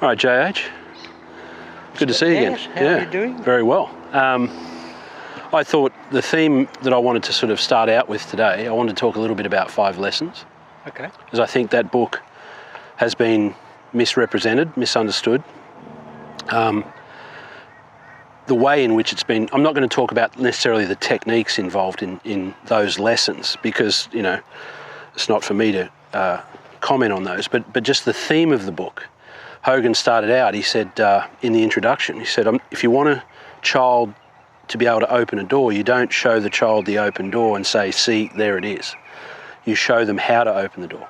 All right, JH. Good to see you again. How are you doing? Very well. I thought the theme that I wanted to sort of start out with today, I wanted to talk a little bit about 5 lessons. Okay. Because I think that book has been misrepresented, misunderstood. The way in which it's been, I'm not going to talk about necessarily the techniques involved in those lessons because, you know, it's not for me to comment on those, but just the theme of the book. Hogan started out, he said in the introduction, he said, if you want a child to be able to open a door, you don't show the child the open door and say, see, there it is. You show them how to open the door.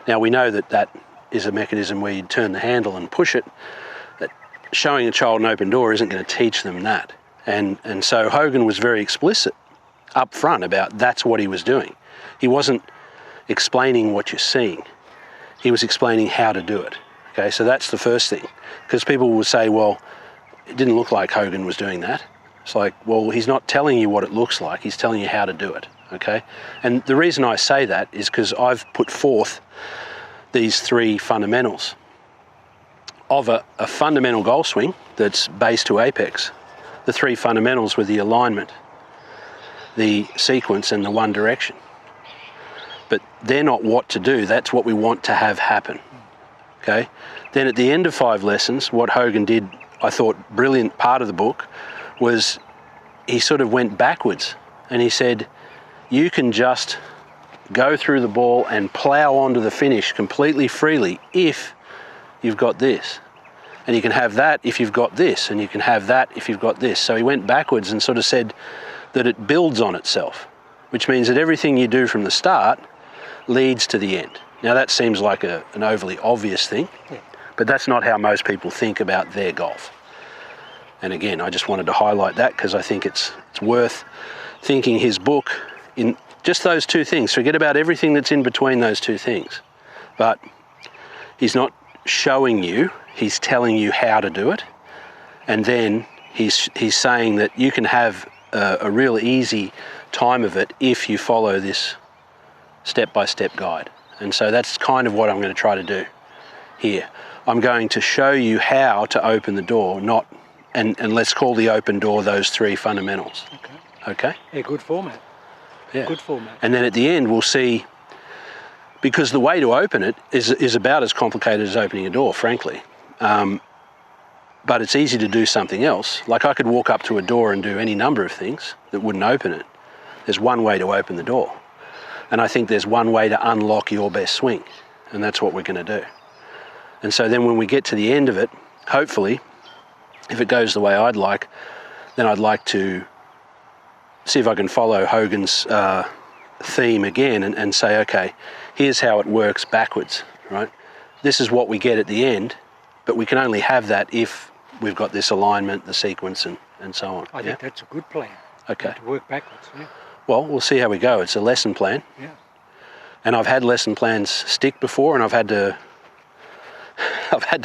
Now, we know that that is a mechanism where you turn the handle and push it. That showing a child an open door isn't going to teach them that. And so Hogan was very explicit up front about that's what he was doing. He wasn't explaining what you're seeing. He was explaining how to do it. Okay, so that's the first thing. Because people will say, well, it didn't look like Hogan was doing that. It's like, well, he's not telling you what it looks like, he's telling you how to do it, okay? And the reason I say that is because I've put forth these 3 fundamentals of a fundamental goal swing that's base to apex. The 3 fundamentals were the alignment, the sequence, and the one direction. But they're not what to do, that's what we want to have happen. Okay. Then at the end of 5 lessons, what Hogan did, I thought, brilliant part of the book, was he sort of went backwards and he said, you can just go through the ball and plow onto the finish completely freely if you've got this. And you can have that if you've got this, and you can have that if you've got this. So he went backwards and sort of said that it builds on itself, which means that everything you do from the start leads to the end. Now that seems like an overly obvious thing, but that's not how most people think about their golf. And again, I just wanted to highlight that because I think it's worth thinking his book in just those 2 things. Forget about everything that's in between those 2 things. But he's not showing you, he's telling you how to do it. And then he's saying that you can have a real easy time of it if you follow this step-by-step guide. And so that's kind of what I'm going to try to do here. I'm going to show you how to open the door, not, and let's call the open door those 3 fundamentals. Okay? Yeah, good format. Yeah. Good format. And then at the end we'll see, because the way to open it is about as complicated as opening a door, frankly. But it's easy to do something else. Like I could walk up to a door and do any number of things that wouldn't open it. There's one way to open the door. And I think there's one way to unlock your best swing, and that's what we're going to do. And so then when we get to the end of it, hopefully, if it goes the way I'd like, then I'd like to see if I can follow Hogan's theme again and say, okay, here's how it works backwards, right? This is what we get at the end, but we can only have that if we've got this alignment, the sequence, and so on. I think that's a good plan. Okay. To work backwards, yeah. Well, we'll see how we go. It's a lesson plan. Yeah. And I've had lesson plans stick before, and I've had to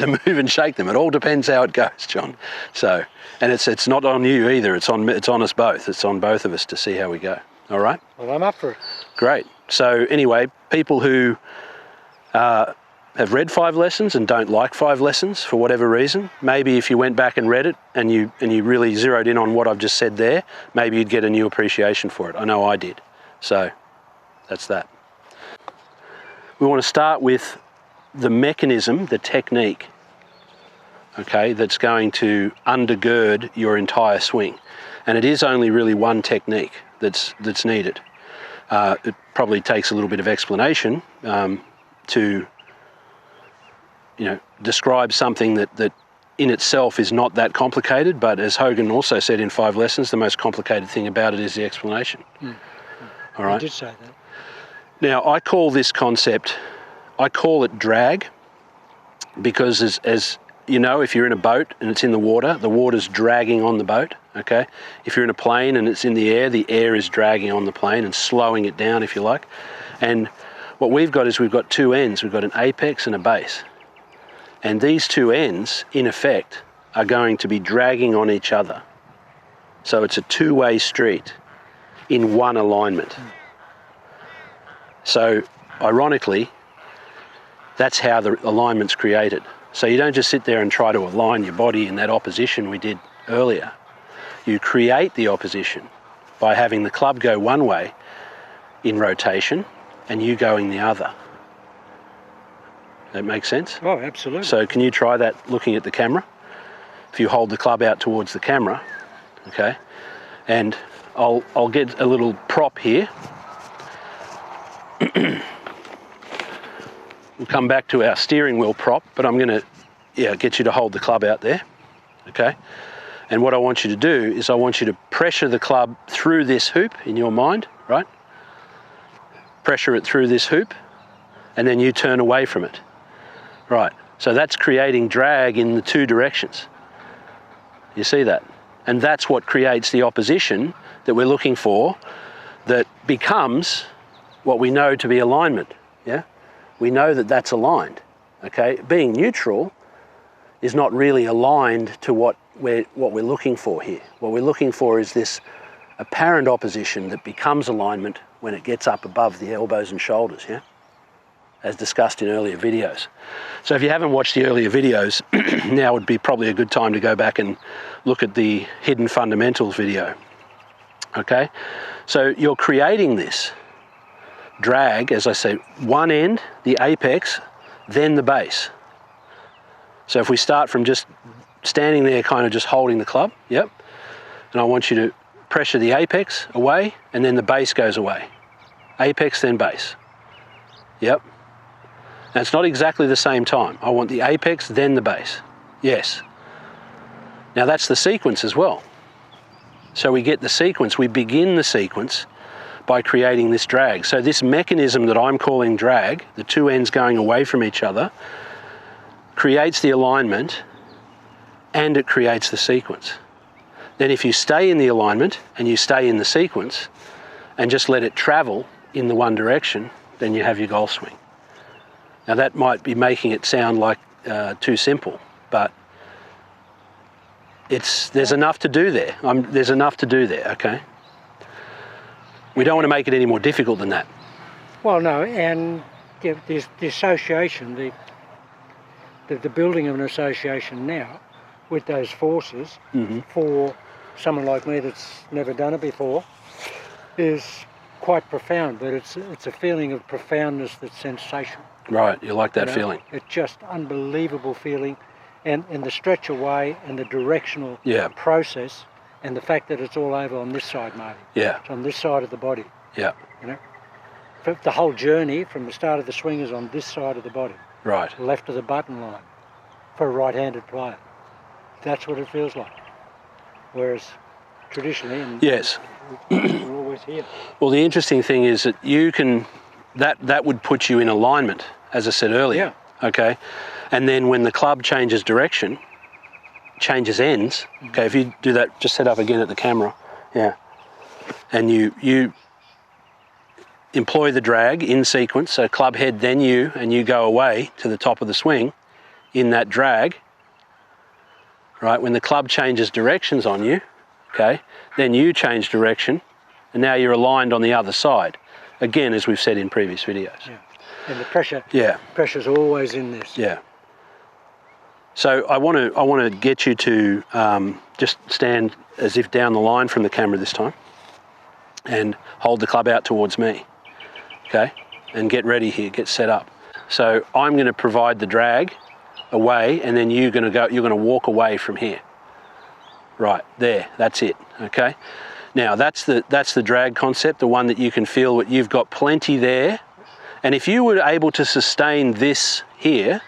move and shake them. It all depends how it goes, John. So, and it's not on you either. It's on us both. It's on both of us to see how we go. All right? Well, I'm up for it. Great. So anyway, people who have read 5 lessons and don't like 5 lessons for whatever reason, maybe if you went back and read it and you really zeroed in on what I've just said there, maybe you'd get a new appreciation for it. I know I did. So that's that. We want to start with the mechanism, the technique, okay, that's going to undergird your entire swing. And it is only really one technique that's needed. It probably takes a little bit of explanation to describe something that in itself is not that complicated, but as Hogan also said in 5 lessons, the most complicated thing about it is the explanation. All right? You did say that. Now, I call this concept, I call it drag, because as you know, if you're in a boat and it's in the water's dragging on the boat, okay? If you're in a plane and it's in the air is dragging on the plane and slowing it down, if you like. And what we've got is we've got 2 ends. We've got an apex and a base. And these 2 ends, in effect, are going to be dragging on each other. So it's a 2-way street in one alignment. So, ironically, that's how the alignment's created. So you don't just sit there and try to align your body in that opposition we did earlier. You create the opposition by having the club go one way in rotation and you going the other. That makes sense? Oh, absolutely. So can you try that looking at the camera? If you hold the club out towards the camera, okay, and I'll get a little prop here. We'll come back to our steering wheel prop, but I'm going to get you to hold the club out there, okay? And what I want you to do is I want you to pressure the club through this hoop in your mind, right? Pressure it through this hoop, and then you turn away from it. Right, so that's creating drag in the two directions. You see that? And that's what creates the opposition that we're looking for, that becomes what we know to be alignment, yeah? We know that that's aligned, okay? Being neutral is not really aligned to what we're looking for here. What we're looking for is this apparent opposition that becomes alignment when it gets up above the elbows and shoulders, yeah? As discussed in earlier videos. So if you haven't watched the earlier videos, now would be probably a good time to go back and look at the Hidden Fundamentals video, okay? So you're creating this drag, as I say, one end, the apex, then the base. So if we start from just standing there, kind of just holding the club, yep, and I want you to pressure the apex away, and then the base goes away. Apex, then base. Yep. Now it's not exactly the same time. I want the apex, then the base. Yes. Now that's the sequence as well. So we get the sequence, we begin the sequence by creating this drag. So this mechanism that I'm calling drag, the two ends going away from each other, creates the alignment and it creates the sequence. Then if you stay in the alignment and you stay in the sequence and just let it travel in the one direction, then you have your golf swing. Now that might be making it sound like too simple, but there's enough to do there. There's enough to do there, okay? We don't want to make it any more difficult than that. Well, no, and the association, the building of an association now with those forces for someone like me that's never done it before is quite profound, but it's a feeling of profoundness that's sensational. Right, you like that feeling. It's just unbelievable feeling, and the stretch away and the directional process, and the fact that it's all over on this side, Marty. Yeah. It's on this side of the body. Yeah. You know, the whole journey from the start of the swing is on this side of the body. Right. Left of the button line for a right-handed player. That's what it feels like. Whereas traditionally, yes, we're always here. Well, the interesting thing is that you can, that would put you in alignment, as I said earlier. Yeah. Okay. And then when the club changes direction, changes ends. Okay. If you do that, just set up again at the camera. Yeah. And you employ the drag in sequence. So club head, then you, and you go away to the top of the swing in that drag. Right. When the club changes directions on you, okay, then you change direction, and now you're aligned on the other side. Again, as we've said in previous videos. Yeah. And the pressure. Yeah. Pressure's always in this. Yeah. So I want to get you to just stand as if down the line from the camera this time, and hold the club out towards me. Okay. And get ready here. Get set up. So I'm going to provide the drag away, and then you're going to walk away from here. Right there. That's it. Okay. Now that's the drag concept, the one that you can feel what you've got plenty there. And if you were able to sustain this here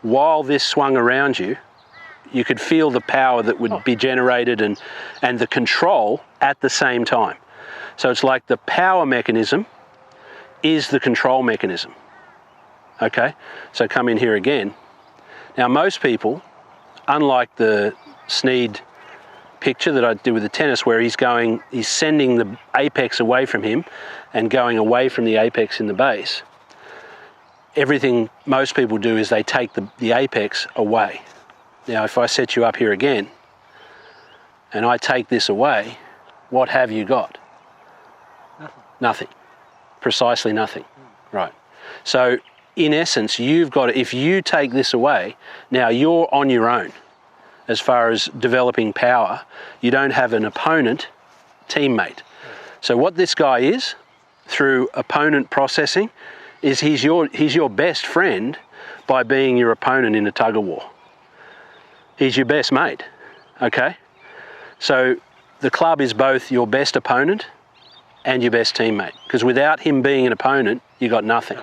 while this swung around you, you could feel the power that would be generated and the control at the same time. So it's like the power mechanism is the control mechanism. Okay, so come in here again. Now most people, unlike the Sneed picture that I did with the tennis, where he's sending the apex away from him and going away from the apex in the base, everything most people do is they take the apex away. Now if I set you up here again and I take this away, what have you got? Nothing. Precisely nothing. Right. So in essence, you've got to, if you take this away, now you're on your own as far as developing power. You don't have an opponent teammate. So what this guy is, through opponent processing, is he's your best friend by being your opponent in a tug of war. He's your best mate, okay? So the club is both your best opponent and your best teammate, because without him being an opponent, you got nothing.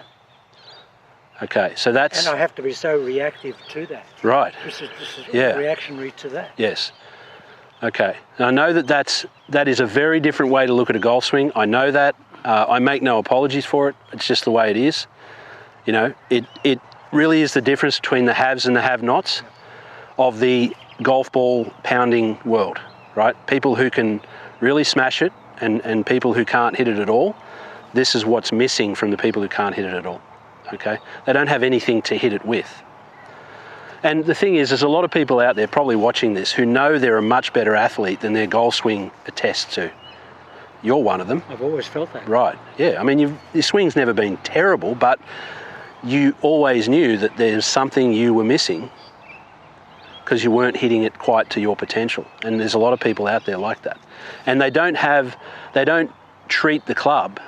Okay, so that's... And I have to be so reactive to that. Right. This is Yeah. reactionary to that. Yes. Okay. Now, I know that is a very different way to look at a golf swing. I know that. I make no apologies for it. It's just the way it is. You know, it really is the difference between the haves and the have-nots of the golf ball pounding world, right? People who can really smash it and people who can't hit it at all. This is what's missing from the people who can't hit it at all. Okay, they don't have anything to hit it with. And the thing is, there's a lot of people out there probably watching this who know they're a much better athlete than their golf swing attests to. You're one of them. I've always felt that. Right, yeah. I mean, your swing's never been terrible, but you always knew that there's something you were missing because you weren't hitting it quite to your potential. And there's a lot of people out there like that. And they don't treat the club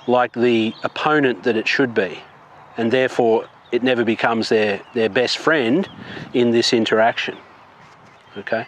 like the opponent that it should be, and therefore it never becomes their best friend in this interaction. Okay?